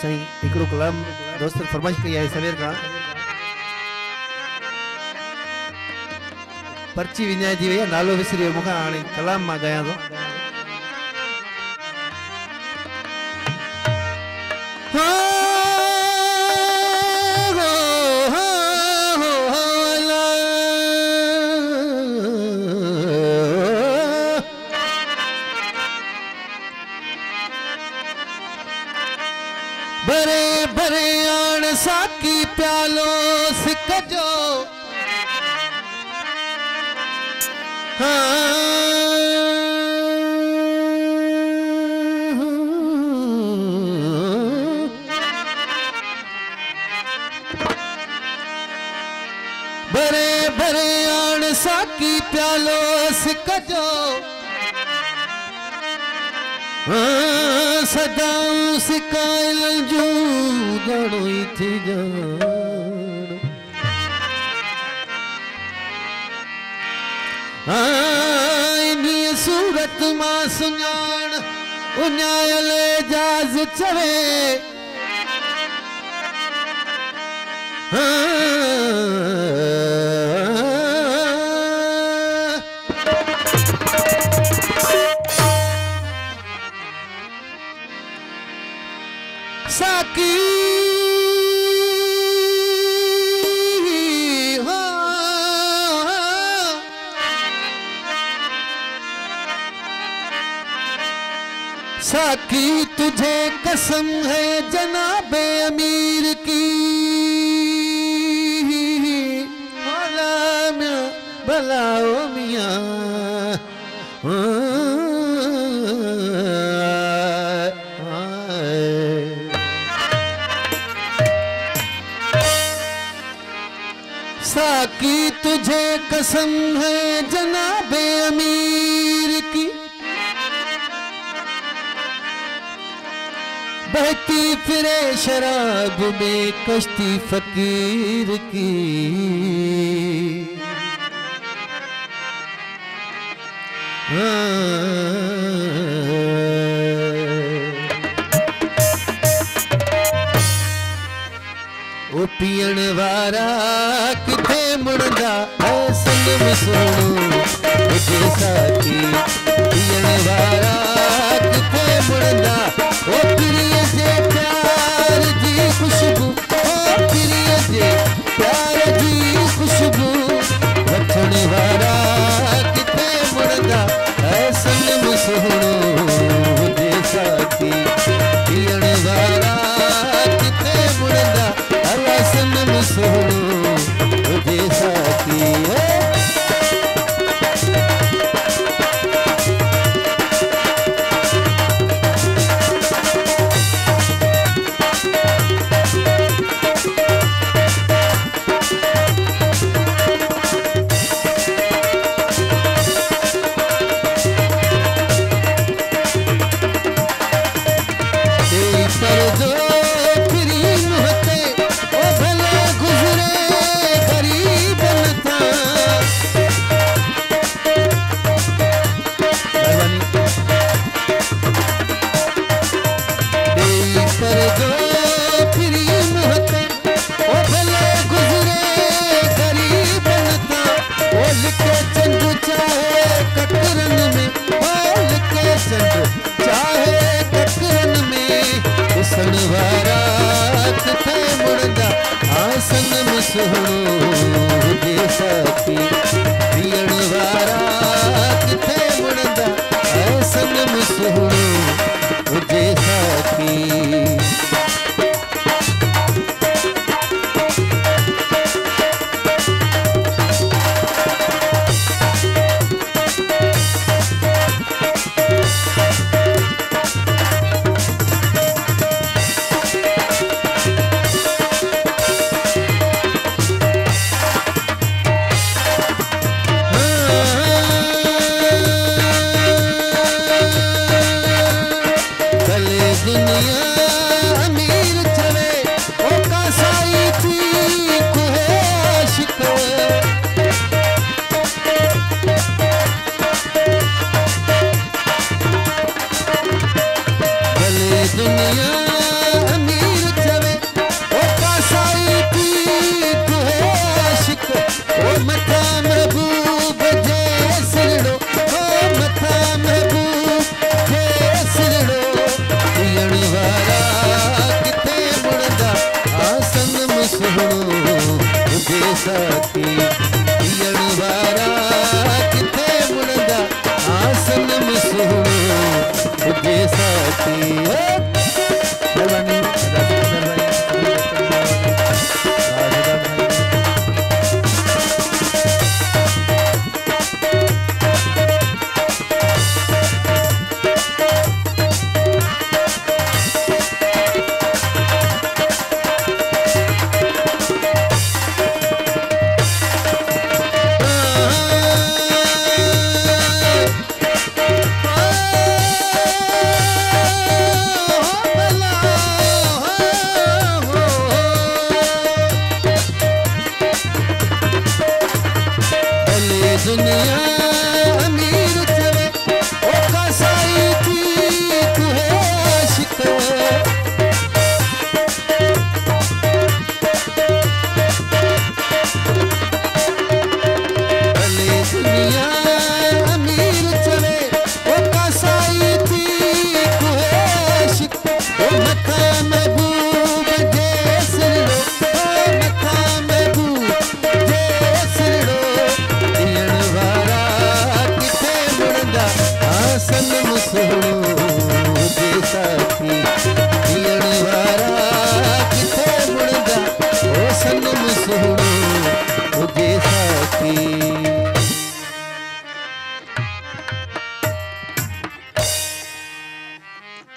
सही हिकड़ो कलाम दोस्त फरमाइश कई है सवेर का पर्ची विञाए थी भैया नालो विसरी वियो मूंखां हाणे कलाम मां गया तो बरे बरे आण साकी प्यालो सिक जो बरे बरे आण साकी प्यालो सिक जो सदाऊं सिकायल जू गणो ही थी जान इन्ही सूरत मां सुञाण उञायल जाज चवे साकी साकी तुझे कसम है जनाबे अमीर की भलाओ मियाँ साकी तुझे कसम है जनाबे अमीर की बहती फिरे शराब में कश्ती फकीर की ओ पियण वारा किथे मुड़दा ऐसन में सोनू मुझे साथी पियण वारा किथे मुड़दा ओ प्रिय जे प्यार जी खुशबू ओ प्रिय जे प्यार जी खुशबू वठण वारा किथे मुड़दा ऐसन में सोनू मुझे साथी पियण वारा किथे मुड़दा ऐसन में सोनू मुझे साथी दुनिया अमीर चवे ओ कासाई पी तू है आशिक ओ मथा महबूब जे सिरड़ो ओ मथा महबूब जे सिरड़ो पियण वारा किथे मुड़दा आसन मुसहणो जे साथी पियण वारा किथे मुड़दा आसन मुसहणो जे साथी मेहरबानी दुनिया अमीर चवे ओ कासाई थी तू है आशिक भले दुनिया अमीर चवे ओ कासाई थी तू है आशिक ओ मथा महबूब जे सिरड़ो ओ मथा महबूब जे सिरड़ो आसन मुसहणो जे साथी पियण वारा किथे मुड़दा आसन मुसहणो जे साथी